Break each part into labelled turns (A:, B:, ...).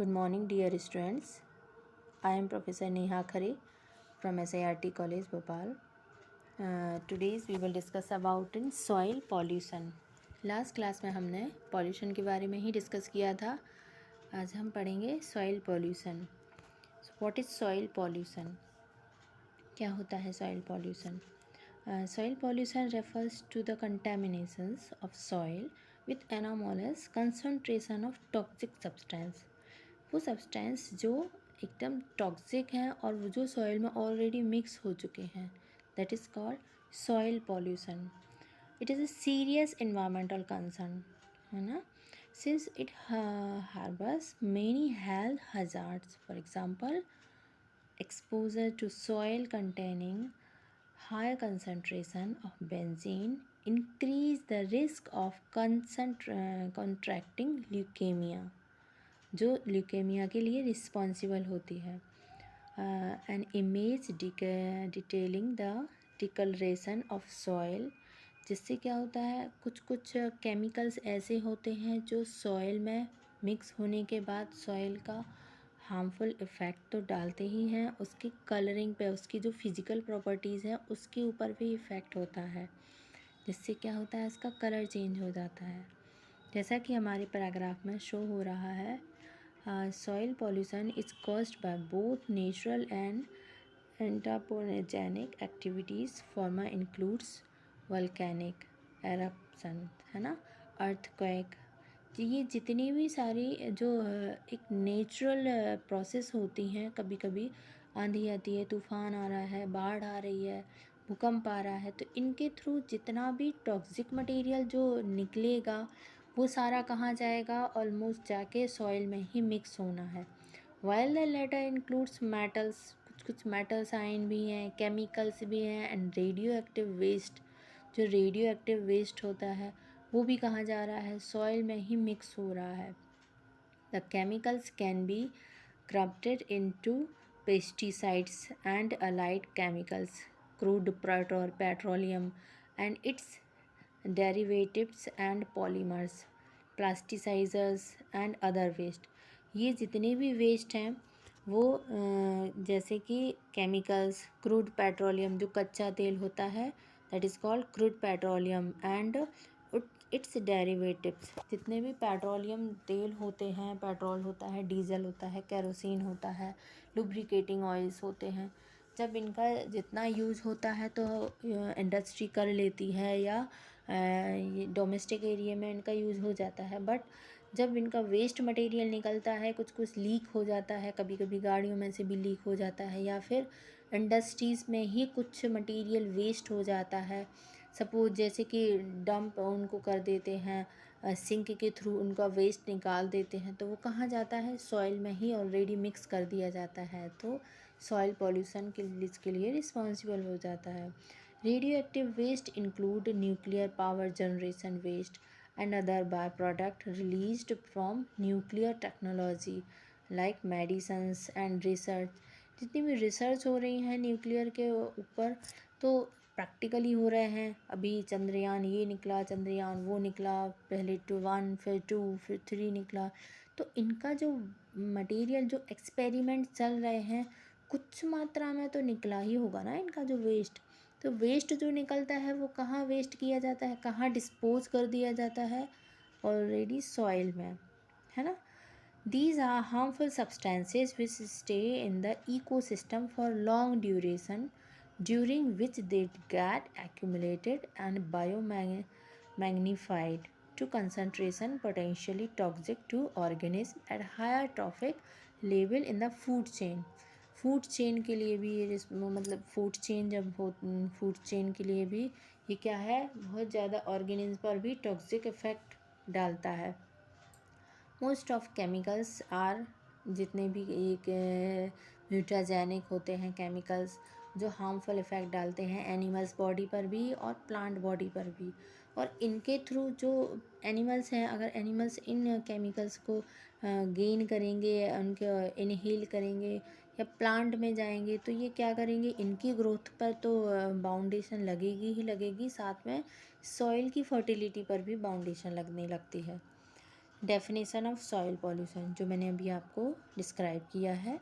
A: Good morning, dear students. I am Professor Neha Khare from SIRT College, Bhopal. Today's we will discuss about in soil pollution. Last class में हमने pollution के बारे में ही discuss किया था. आज हम पढ़ेंगे soil pollution. What is soil pollution? क्या होता है soil pollution? Soil pollution refers to the contaminations of soil with anomalous concentration of toxic substance. वो सब्सटेंस जो एकदम टॉक्सिक हैं और वो जो सॉइल में ऑलरेडी मिक्स हो चुके हैं, that is called soil pollution. It is a serious environmental concern, है ना, since it harbours many health hazards. For example, exposure to soil containing higher concentration of benzene increase the risk of contracting leukemia, जो leukemia के लिए responsible होती है. An image detailing the declaration of soil, जिससे क्या होता है, कुछ कुछ केमिकल्स ऐसे होते हैं जो सॉइल में मिक्स होने के बाद सॉइल का हार्मफुल इफ़ेक्ट तो डालते ही हैं, उसकी कलरिंग पे, उसकी जो फिज़िकल प्रॉपर्टीज़ हैं उसके ऊपर भी इफ़ेक्ट होता है, जिससे क्या होता है, इसका कलर चेंज हो जाता है. जैसा कि हमारे पैराग्राफ में शो हो रहा है, soil pollution is caused by both natural and anthropogenic activities. Former includes volcanic eruption, है ना, earthquake. ये जितनी भी सारी जो एक नेचुरल प्रोसेस होती हैं, कभी कभी आंधी आती है, तूफान आ रहा है, बाढ़ आ रही है, भूकंप आ रहा है, तो इनके थ्रू जितना भी टॉक्सिक मटेरियल जो निकलेगा वो सारा कहाँ जाएगा, ऑलमोस्ट जाके सॉइल में ही मिक्स होना है. While the latter includes metals, कुछ कुछ मेटल्स आयन भी हैं, केमिकल्स भी हैं, एंड रेडियो एक्टिव वेस्ट. जो रेडियो एक्टिव वेस्ट होता है वो भी कहाँ जा रहा है, सॉइल में ही मिक्स हो रहा है. The chemicals can be corrupted into pesticides and allied chemicals, crude petroleum and its derivatives and polymers, plasticizers and other waste. ये जितने भी वेस्ट हैं वो जैसे कि केमिकल्स, क्रूड पेट्रोलियम जो कच्चा तेल होता है, that is called crude petroleum, and it's derivatives. जितने भी पेट्रोलियम तेल होते हैं, पेट्रोल होता है, डीजल होता है, केरोसिन होता है, लुब्रिकेटिंग ऑयल्स होते हैं, जब इनका जितना यूज़ होता है तो इंडस्ट्री कर लेती है या डोमेस्टिक एरिया में इनका यूज़ हो जाता है, बट जब इनका वेस्ट मटेरियल निकलता है, कुछ कुछ लीक हो जाता है, कभी कभी गाड़ियों में से भी लीक हो जाता है, या फिर इंडस्ट्रीज़ में ही कुछ मटेरियल वेस्ट हो जाता है. सपोज जैसे कि डंप उनको कर देते हैं, सिंक के थ्रू उनका वेस्ट निकाल देते हैं, तो वो कहाँ जाता है, सॉइल में ही ऑलरेडी मिक्स कर दिया जाता है, तो सॉइल पॉल्यूशन के लिए रिस्पॉन्सिबल हो जाता है. Radioactive waste include nuclear power generation waste and other byproduct released from nuclear technology like medicines and research. जितनी भी रिसर्च हो रही हैं न्यूक्लियर के ऊपर, तो प्रैक्टिकली हो रहे हैं. अभी चंद्रयान ये निकला, चंद्रयान वो निकला, पहले 1 फिर 2 फिर 3 निकला, तो इनका जो मटेरियल जो एक्सपेरिमेंट चल रहे हैं, कुछ मात्रा में तो निकला ही होगा ना इनका जो वेस्ट. तो वेस्ट जो निकलता है वो कहाँ वेस्ट किया जाता है, कहाँ डिस्पोज कर दिया जाता है, ऑलरेडी सॉइल में, है ना. These are harmful substances which stay in the ecosystem for long duration, during which they get accumulated and biomagnified to concentration potentially toxic to organism at higher trophic level in the food chain. Food chain के लिए भी ये मतलब food chain जब हो, food chain के लिए भी ये क्या है, बहुत ज़्यादा ऑर्गेनिज्म पर भी टॉक्सिक इफ़ेक्ट डालता है. मोस्ट ऑफ केमिकल्स आर, जितने भी एक म्यूटाजेनिक होते हैं केमिकल्स जो हार्मफुल इफ़ेक्ट डालते हैं एनिमल्स बॉडी पर भी और प्लांट बॉडी पर भी. और इनके थ्रू जो एनिमल्स हैं, अगर एनिमल्स इन केमिकल्स को गेन करेंगे, उनके इनहेल करेंगे या प्लांट में जाएंगे, तो ये क्या करेंगे, इनकी ग्रोथ पर तो बाउंडेशन लगेगी ही लगेगी, साथ में सॉइल की फर्टिलिटी पर भी बाउंडेशन लगने लगती है. डेफिनेशन ऑफ सॉइल पॉल्यूशन जो मैंने अभी आपको डिस्क्राइब किया है.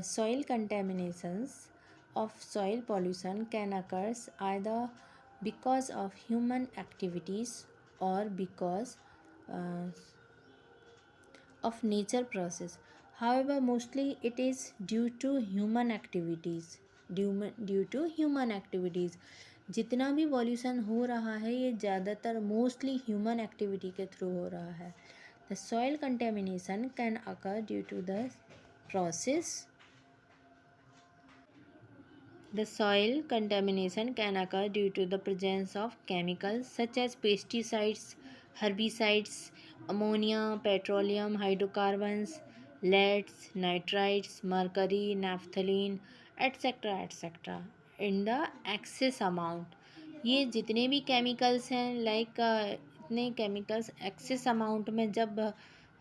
A: Soil contaminations of soil pollution can occur either because of human activities or because uh, of nature process. However, mostly it is due to human activities. Due to human activities. जितना भी pollution हो रहा है ये ज़्यादातर mostly human activity के through हो रहा है. The soil contamination can occur due to the process. The soil contamination can occur due to the presence of chemicals such as pesticides, herbicides, ammonia, petroleum, hydrocarbons, leads, nitrites, mercury, naphthalene, etc. etc. in the excess amount. ये जितने भी chemicals हैं इतने chemicals excess amount में जब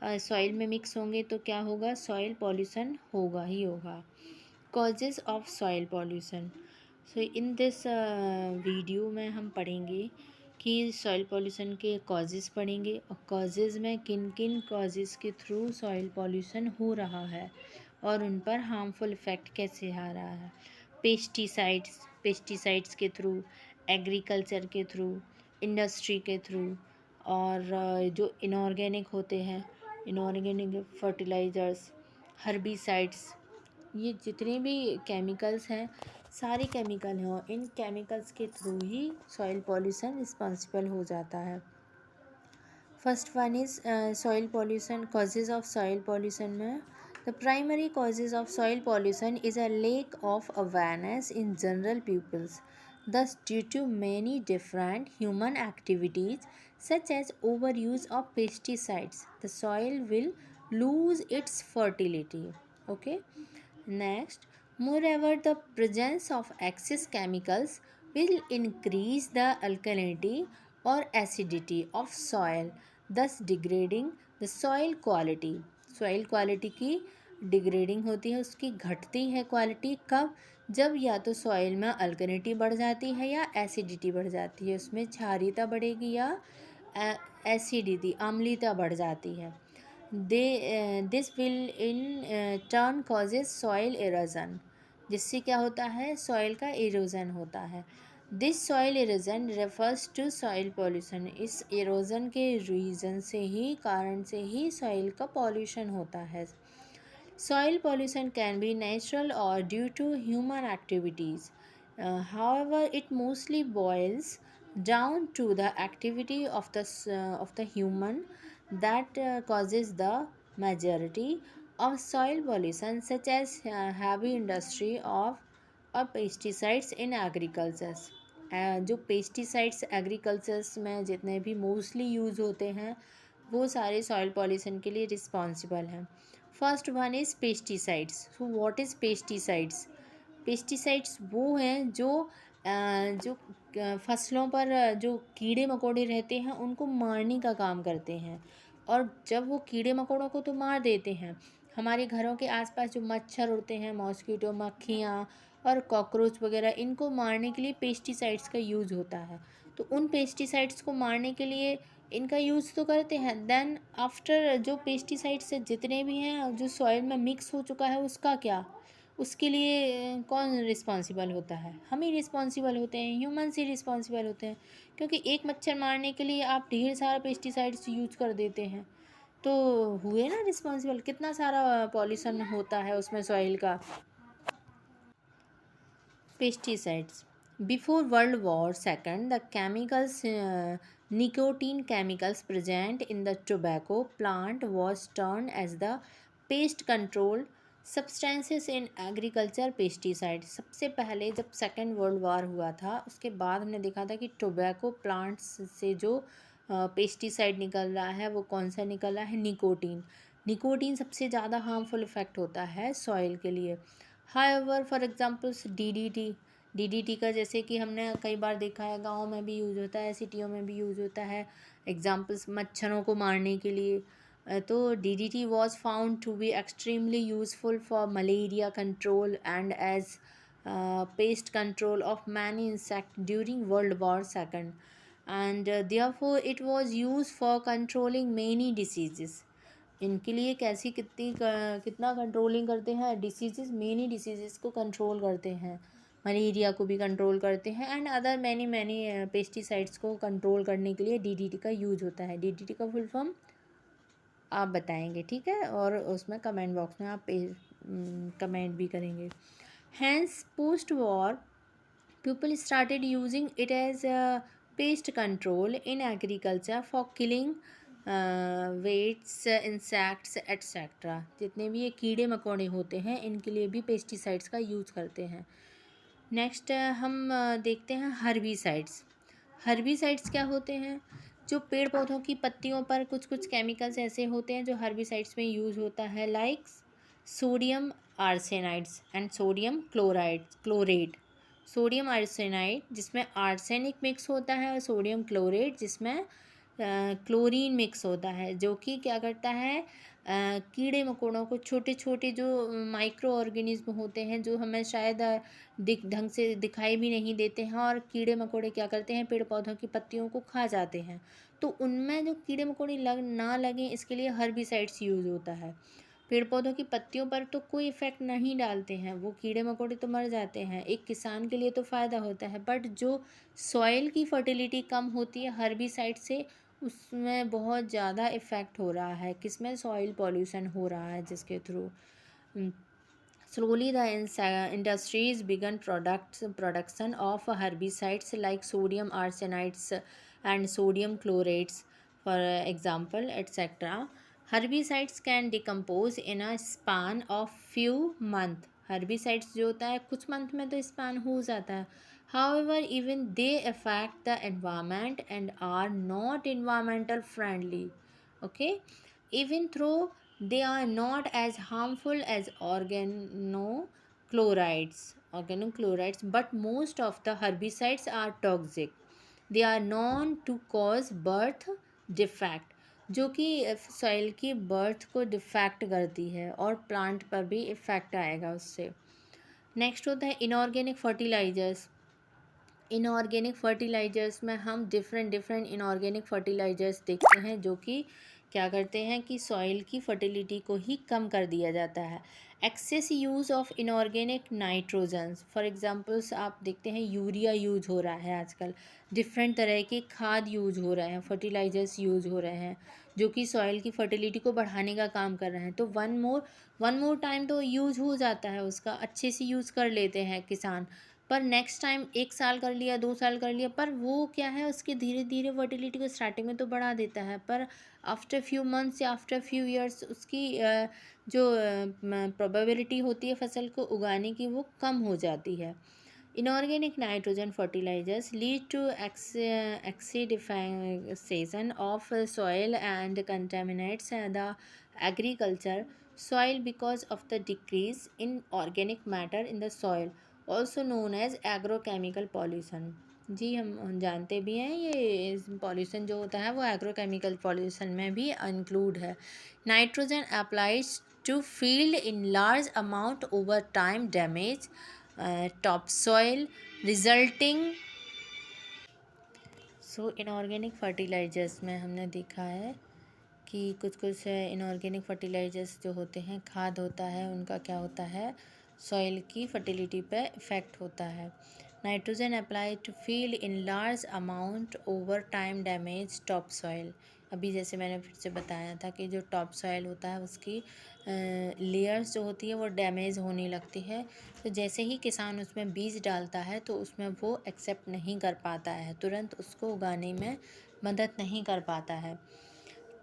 A: soil में mix होंगे तो क्या होगा, सॉइल पॉल्यूशन होगा ही होगा. Causes of soil pollution. So in this video में हम पढ़ेंगे कि सॉइल पॉल्यूशन के कॉजेज़ पढ़ेंगे और कॉजेज़ में किन किन कॉजेज़ के थ्रू सॉइल पॉल्यूशन हो रहा है और उन पर हार्मफुल इफ़ेक्ट कैसे आ रहा है. पेस्टिसाइड्स के थ्रू, एग्रीकल्चर के थ्रू, इंडस्ट्री के थ्रू और जो इनऑर्गेनिक होते हैं, इनऑर्गेनिक फर्टिलाइज़र्स, हर्बिसाइड्स, ये जितने भी केमिकल्स हैं सारे केमिकल हैं और इन केमिकल्स के थ्रू ही सॉइल पॉल्यूशन रिस्पॉन्सिबल हो जाता है. First one is soil pollution. Causes of soil pollution में the primary causes of soil pollution is a lack of awareness in general peoples. Thus, due to many different human activities such as overuse of pesticides, the soil will lose its fertility. Okay. Next, moreover, the presence of excess chemicals will increase the alkalinity or acidity of soil, thus degrading the soil quality. Soil quality की degrading होती है, उसकी घटती है quality. कब? जब या तो सॉइल में अल्कलिनिटी बढ़ जाती है या एसिडिटी बढ़ जाती है, उसमें क्षारीयता बढ़ेगी या एसिडिटी अम्लीयता बढ़ जाती है. This will in turn causes soil erosion. जिससे क्या होता है, सॉइल का इरोजन होता है. This soil erosion refers to soil pollution. इस इरोजन के रीजन से ही, कारण से ही सॉइल का पॉल्यूशन होता है. Soil pollution can be natural or due to human activities. However, it mostly boils down to the activity of the human that causes the majority of soil pollution, such as heavy industry of or pesticides in agriculture. जो pesticides agricultures में जितने भी mostly use होते हैं वो सारे soil pollution के लिए रिस्पॉन्सिबल हैं. First one is pesticides. So what is pesticides? Pesticides वो हैं जो फसलों पर जो कीड़े मकोड़े रहते हैं उनको मारने का काम करते हैं. और जब वो कीड़े मकोड़ों को तो मार देते हैं, हमारे घरों के आसपास जो मच्छर उड़ते हैं, मॉस्किटो, मक्खियाँ और कॉकरोच वगैरह, इनको मारने के लिए पेस्टिसाइड्स का यूज़ होता है. तो उन पेस्टिसाइड्स को मारने के लिए इनका यूज़ तो करते हैं. देन आफ्टर जो पेस्टिसाइड्स जितने भी हैं जो सॉइल में मिक्स हो चुका है उसका क्या, उसके लिए कौन रिस्पॉन्सिबल होता है? हम ही रिस्पॉन्सिबल होते हैं, ह्यूमन्स ही रिस्पॉन्सिबल होते हैं. क्योंकि एक मच्छर मारने के लिए आप ढेर सारा पेस्टिसाइड्स यूज कर देते हैं तो हुए ना रिस्पॉन्सिबल. कितना सारा पॉल्यूशन होता है उसमें सॉइल का. Pesticides. Before World War II, the chemicals, nicotine chemicals present in the tobacco plant was termed as the pest control substances in agriculture pesticide. सबसे पहले जब सेकेंड वर्ल्ड वार हुआ था उसके बाद हमने देखा था कि टोबैको प्लांट्स से जो पेस्टिसाइड निकल रहा है वो कौन सा निकल रहा है, निकोटीन. निकोटीन सबसे ज़्यादा हार्मफुल इफ़ेक्ट होता है सॉइल के लिए. हाउएवर फॉर एग्जांपल्स डीडीटी का जैसे कि हमने कई बार देखा है गाँव में भी यूज़ होता है, सिटियों में भी यूज़ होता है. एग्जांपल्स मच्छरों को मारने के लिए. तो DDT was found to be extremely useful for malaria control and as pest control of many insect during world war second. and therefore it was used for controlling many diseases. इनके लिए कैसी कितना कंट्रोलिंग करते हैं diseases, many diseases को control करते हैं, malaria को भी कंट्रोल करते हैं and other many many pesticides को कंट्रोल करने के लिए डीडीटी का यूज होता है। डीडीटी का फुल फॉर्म आप बताएंगे, ठीक है, और उसमें कमेंट बॉक्स में आप कमेंट भी करेंगे। Hence post war people started using it as a pest control in agriculture for killing weeds, insects etc. जितने भी ये कीड़े मकोड़े होते हैं इनके लिए भी पेस्टिसाइड्स का यूज़ करते हैं। नेक्स्ट हम देखते हैं हर्बिसाइड्स। हर्बिसाइड्स क्या होते हैं? जो पेड़ पौधों की पत्तियों पर कुछ कुछ केमिकल्स ऐसे होते हैं जो हर्बिसाइड्स में यूज़ होता है, like sodium arsenides and sodium chlorate. Sodium arsenide जिसमें आर्सेनिक मिक्स होता है और सोडियम क्लोरेट जिसमें क्लोरीन मिक्स होता है, जो कि क्या करता है, कीड़े मकोड़ों को, छोटे छोटे जो माइक्रो ऑर्गेनिज्म होते हैं जो हमें शायद ढंग से दिखाई भी नहीं देते हैं, और कीड़े मकोड़े क्या करते हैं, पेड़ पौधों की पत्तियों को खा जाते हैं, तो उनमें जो कीड़े मकोड़े ना लगें इसके लिए हर्बिसाइड्स यूज़ होता है। पेड़ पौधों की पत्तियों पर तो कोई इफ़ेक्ट नहीं डालते हैं, वो कीड़े मकोड़े तो मर जाते हैं, एक किसान के लिए तो फ़ायदा होता है, बट जो सॉइल की फर्टिलिटी कम होती है हर्बिसाइड से, उसमें बहुत ज़्यादा इफ़ेक्ट हो रहा है, किसमें, सॉइल पॉल्यूशन हो रहा है जिसके through. Slowly, the industries began production of herbicides like sodium arsenides and sodium chlorates, for example, etc. Herbicides can decompose in a span of few months. Herbicides जो होता है कुछ मंथ में तो स्पान हो जाता है. However, even they affect the environment and are not environmental friendly. Okay, even though they are not as harmful as organochlorides, but most of the herbicides are toxic. They are known to cause birth defect, जो कि soil की birth को defect करती है और plant पर भी effect आएगा उससे। नेक्स्ट होता है इनऑर्गेनिक फर्टिलाइजर्स। इनऑर्गेनिक फर्टिलाइजर्स में हम डिफरेंट इनऑर्गेनिक फर्टिलाइजर्स देखते हैं जो कि क्या करते हैं कि सॉइल की फर्टिलिटी को ही कम कर दिया जाता है। Excess use of inorganic nitrogens, for examples आप देखते हैं यूरिया यूज़ हो रहा है आजकल, डिफरेंट तरह के खाद यूज़ हो रहे हैं, फर्टिलाइजर्स यूज़ हो रहे हैं जो कि सॉइल की फर्टिलिटी को बढ़ाने का काम कर रहे हैं। तो वन मोर टाइम तो यूज़ हो जाता है उसका, अच्छे से यूज़ कर लेते हैं किसान, पर नेक्स्ट टाइम 1 साल कर लिया, 2 साल कर लिया, पर वो क्या है, उसके धीरे धीरे फर्टिलिटी को स्टार्टिंग में तो बढ़ा देता है, पर आफ्टर फ्यू मंथ्स या आफ्टर फ्यू ईयर्स उसकी जो प्रोबेबिलिटी होती है फसल को उगाने की वो कम हो जाती है। Inorganic nitrogen fertilisers lead to acidification of soil and contaminates the agriculture soil because of the decrease in organic matter in the soil, also known as agrochemical pollution. जी हम जानते भी हैं ये पॉल्यूशन जो होता है वो एग्रोकेमिकल पॉल्यूशन में भी इंक्लूड है। Nitrogen applies to field in large amount over time damage top soil resulting. So inorganic fertilisers में हमने देखा है कि कुछ कुछ इनऑर्गेनिक फर्टिलाइजर्स जो होते हैं, खाद होता है, उनका क्या होता है, सॉइल की फर्टिलिटी पे इफ़ेक्ट होता है। Nitrogen apply to field in large amount over time damage top soil. अभी जैसे मैंने फिर से बताया था कि जो टॉप सॉइल होता है उसकी लेयर्स जो होती है वो डैमेज होने लगती है, तो जैसे ही किसान उसमें बीज डालता है तो उसमें वो एक्सेप्ट नहीं कर पाता है, तुरंत उसको उगाने में मदद नहीं कर पाता है।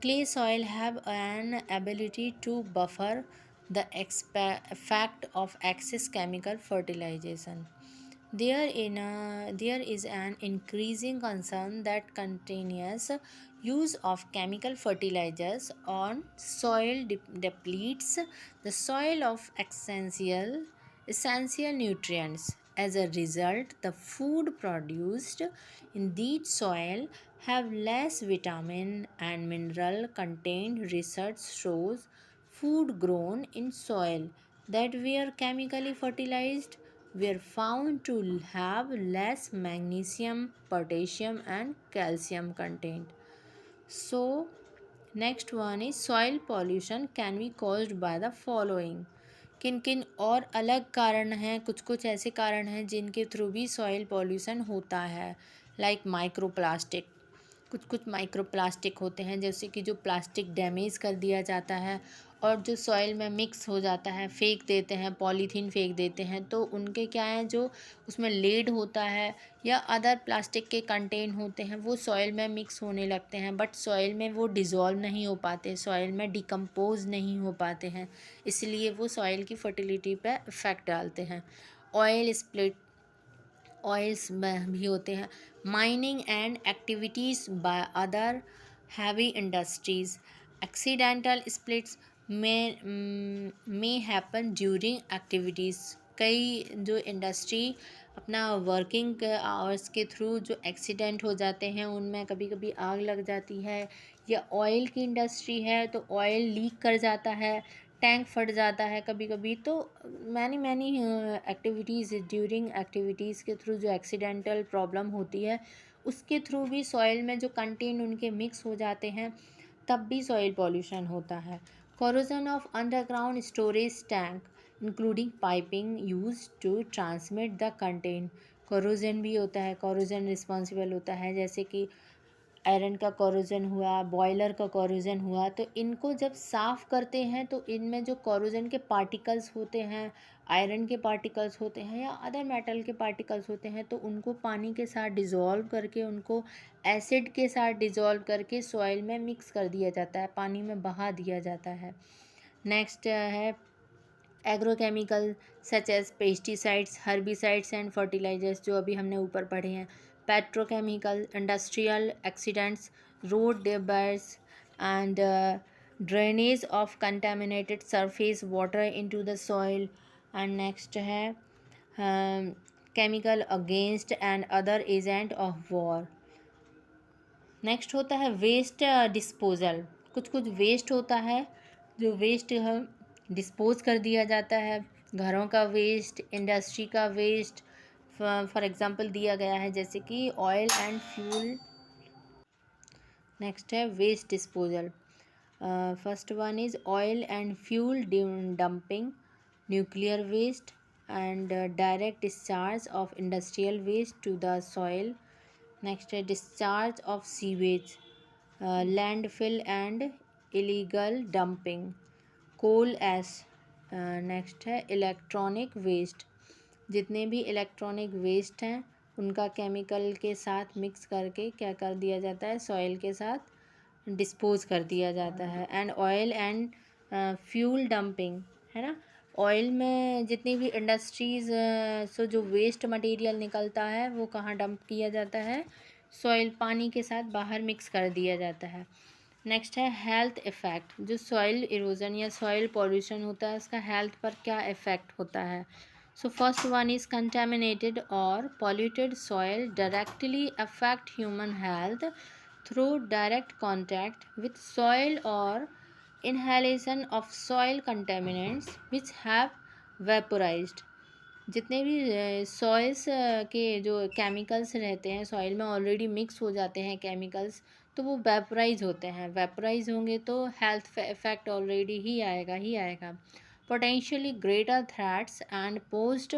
A: Clay soil have an ability to buffer the effect of excess chemical fertilization. There is an increasing concern that continuous use of chemical fertilizers on soil depletes the soil of essential nutrients. As a result, the food produced in these soil have less vitamin and mineral content. Research shows food grown in soil that were chemically fertilized were found to have less magnesium, potassium, and calcium content. So, next one is soil pollution can be caused by the following. किन किन और अलग कारण हैं, कुछ कुछ ऐसे कारण हैं जिनके थ्रू भी सॉइल पॉल्यूशन होता है, लाइक माइक्रो प्लास्टिक। कुछ कुछ माइक्रो प्लास्टिक होते हैं जैसे कि जो प्लास्टिक डैमेज कर दिया जाता है और जो सॉइल में मिक्स हो जाता है, फेंक देते हैं, पॉलीथीन फेंक देते हैं, तो उनके क्या है, जो उसमें लेड होता है या अदर प्लास्टिक के कंटेन होते हैं वो सॉइल में मिक्स होने लगते हैं, बट सॉइल में वो डिज़ोल्व नहीं हो पाते, सॉइल में डिकम्पोज नहीं हो पाते हैं, इसलिए वो सॉइल की फर्टिलिटी पे इफ़ेक्ट डालते हैं। ऑयल स्प्लिट, ऑयल्स भी होते हैं। Mining and activities by other heavy industries, accidental splits में हैपन ड्यूरिंग एक्टिविटीज़। कई जो इंडस्ट्री अपना वर्किंग आवर्स के थ्रू जो एक्सीडेंट हो जाते हैं उनमें कभी कभी आग लग जाती है, या ऑयल की इंडस्ट्री है तो ऑयल लीक कर जाता है, टैंक फट जाता है कभी कभी। तो many many activities, during activities के थ्रू जो एक्सीडेंटल प्रॉब्लम होती है उसके थ्रू भी सॉइल में जो कंटेंट उनके मिक्स हो जाते हैं तब भी सॉइल पॉल्यूशन होता है। Corrosion of underground storage tank including piping use to transmit the content. Corrosion भी होता है, कोरोजन रिस्पॉन्सिबल होता है, जैसे कि आयरन का कोरोजन हुआ, बॉयलर का कोरोजन हुआ, तो इनको जब साफ़ करते हैं तो इनमें जो कोरोजन के पार्टिकल्स होते हैं, आयरन के पार्टिकल्स होते हैं या अदर मेटल के पार्टिकल्स होते हैं, तो उनको पानी के साथ डिज़ोल्व करके, उनको एसिड के साथ डिज़ोल्व करके सॉइल में मिक्स कर दिया जाता है, पानी में बहा दिया जाता है। नेक्स्ट है agrochemical such as pesticides, herbicides and fertilisers, जो अभी हमने ऊपर पढ़े हैं। Petrochemical, industrial accidents, road debris and drainage of contaminated surface water into the soil. And next है chemical against and other agent of war. Next होता है waste disposal. कुछ कुछ वेस्ट होता है जो वेस्ट हम डिस्पोज कर दिया जाता है, घरों का वेस्ट, इंडस्ट्री का वेस्ट। फॉर एग्जांपल दिया गया है जैसे कि ऑयल एंड फ्यूल। नेक्स्ट है waste disposal. First one is oil and fuel dumping, nuclear waste and direct discharge of industrial waste to the soil. Next है discharge of sewage, landfill and illegal dumping, coal ash. Next है electronic waste, जितने भी electronic waste हैं उनका chemical के साथ mix करके क्या कर दिया जाता है, सॉइल के साथ डिस्पोज कर दिया जाता है। And oil and fuel dumping, है ना, ऑयल में जितनी भी इंडस्ट्रीज़ से जो वेस्ट मटेरियल निकलता है वो कहाँ डंप किया जाता है, सॉइल, पानी के साथ बाहर मिक्स कर दिया जाता है। नेक्स्ट है हेल्थ इफ़ेक्ट, जो सॉइल इरोजन या सॉइल पॉल्यूशन होता है उसका हेल्थ पर क्या इफ़ेक्ट होता है। So first one is contaminated और polluted soil directly affect human health through direct contact with soil और inhalation of soil contaminants which have vaporized। जितने भी सॉइल्स के जो केमिकल्स रहते हैं सॉइल में ऑलरेडी मिक्स हो जाते हैं केमिकल्स, तो वो वेपराइज होते हैं, वेपराइज होंगे तो हेल्थ इफेक्ट ऑलरेडी ही आएगा। Potentially greater threats and post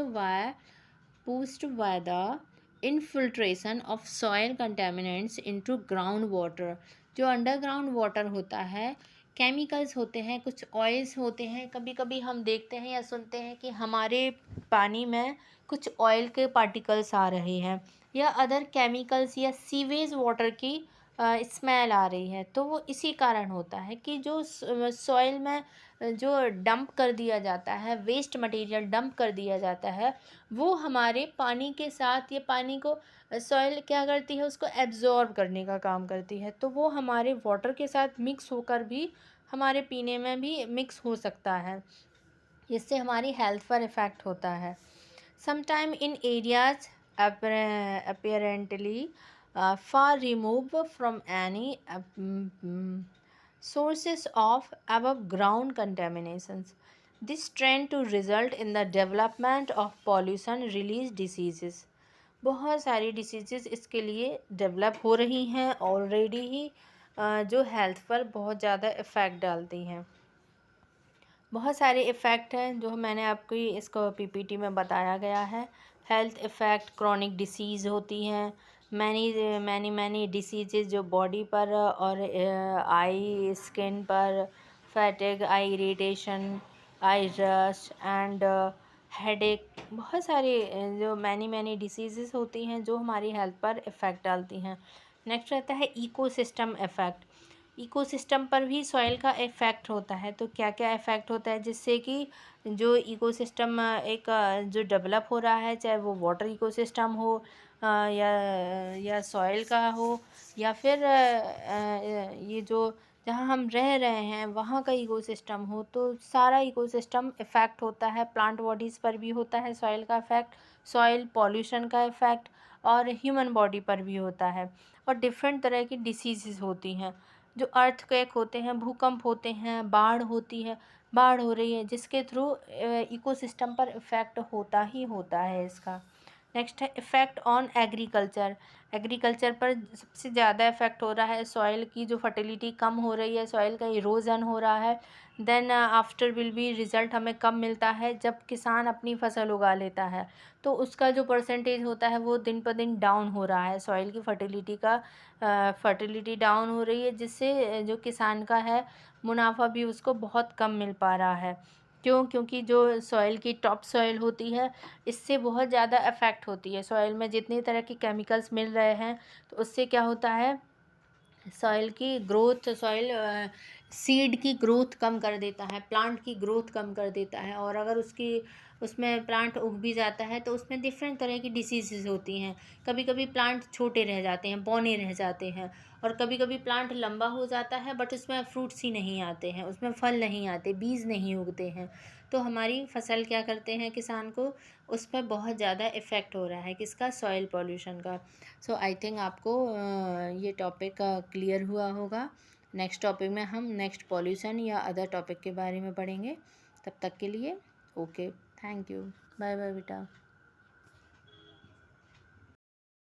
A: by the infiltration of soil contaminants into ground water. जो अंडरग्राउंड वाटर होता है, केमिकल्स होते हैं, कुछ ऑयल्स होते हैं, कभी कभी हम देखते हैं या सुनते हैं कि हमारे पानी में कुछ ऑयल के पार्टिकल्स आ रहे हैं या अदर केमिकल्स या सीवेज वाटर की स्मेल आ रही है, तो वो इसी कारण होता है कि जो सॉइल में जो डंप कर दिया जाता है, वेस्ट मटेरियल डंप कर दिया जाता है, वो हमारे पानी के साथ, ये पानी को सॉइल क्या करती है, उसको एब्जॉर्ब करने का काम करती है, तो वो हमारे वाटर के साथ मिक्स होकर भी हमारे पीने में भी मिक्स हो सकता है, जिससे हमारी हेल्थ पर इफ़ेक्ट होता है। Sometime in areas apparently far removed from any sources of above ground contaminations, this trend to result in the development of pollution release diseases. बहुत सारी डिसीजेस इसके लिए डेवलप हो रही हैं ऑलरेडी ही, जो हेल्थ पर बहुत ज़्यादा इफ़ेक्ट डालती हैं। बहुत सारे इफ़ेक्ट हैं जो मैंने आपको इसको पीपीटी में बताया गया है। हेल्थ इफ़ेक्ट, क्रॉनिक डिसीज़ होती हैं, मैनी मैनी मैनी डिसीजेज जो बॉडी पर और आई स्किन पर, fatigue, I irritation, I rush and headache, बहुत सारे जो मैनी मैनी डिसीज़ेस होती हैं जो हमारी हेल्थ पर इफ़ेक्ट डालती हैं। नेक्स्ट रहता है इकोसिस्टम इफ़ेक्ट। इकोसिस्टम पर भी सॉइल का इफ़ेक्ट होता है। तो क्या क्या इफ़ेक्ट होता है जिससे कि जो इकोसिस्टम एक जो डेवलप हो रहा है, चाहे वो वाटर इकोसिस्टम हो या सॉइल का हो, या फिर ये जो जहाँ हम रह रहे हैं वहाँ का इकोसिस्टम हो, तो सारा इकोसिस्टम इफ़ेक्ट होता है। प्लांट बॉडीज़ पर भी होता है सॉइल का इफ़ेक्ट, सॉइल पॉल्यूशन का इफ़ेक्ट, और ह्यूमन बॉडी पर भी होता है। और डिफरेंट तरह की डिसीज़ होती हैं, जो अर्थक्वेक होते हैं, भूकंप होते हैं, बाढ़ होती है, बाढ़ हो रही है, जिसके थ्रू इकोसिस्टम पर इफ़ेक्ट होता ही होता है इसका। नेक्स्ट है इफ़ेक्ट ऑन एग्रीकल्चर। एग्रीकल्चर पर सबसे ज़्यादा इफ़ेक्ट हो रहा है, सॉइल की जो फर्टिलिटी कम हो रही है, सॉइल का इरोजन हो रहा है। Then after will be result हमें कब मिलता है, जब किसान अपनी फसल उगा लेता है, तो उसका जो परसेंटेज होता है वो दिन पर दिन डाउन हो रहा है, सॉइल की फर्टिलिटी का फर्टिलिटी डाउन हो रही है, जिससे जो किसान का है मुनाफा भी उसको बहुत कम मिल पा रहा है। क्यों? क्योंकि जो सॉइल की टॉप सॉइल होती है, इससे बहुत ज़्यादा अफेक्ट होती है। सॉइल में जितनी तरह के केमिकल्स मिल रहे हैं, तो उससे क्या होता है, सॉइल की ग्रोथ, सॉइल सीड की ग्रोथ कम कर देता है, प्लांट की ग्रोथ कम कर देता है। और अगर उसमें प्लांट उग भी जाता है तो उसमें डिफरेंट तरह की डिसीज़ेज़ होती हैं। कभी कभी प्लांट छोटे रह जाते हैं, बौने रह जाते हैं, और कभी कभी प्लांट लंबा हो जाता है बट उसमें फ्रूट्स ही नहीं आते हैं, उसमें फल नहीं आते, बीज नहीं उगते हैं। तो हमारी फसल क्या करते हैं, किसान को उस पर बहुत ज़्यादा इफ़ेक्ट हो रहा है, किसका, सॉइल पॉल्यूशन का। सो आई थिंक आपको ये टॉपिक क्लियर हुआ होगा। नेक्स्ट टॉपिक में हम नेक्स्ट पॉल्यूशन या अदर टॉपिक के बारे में पढ़ेंगे। तब तक के लिए okay, thank you, bye bye बेटा।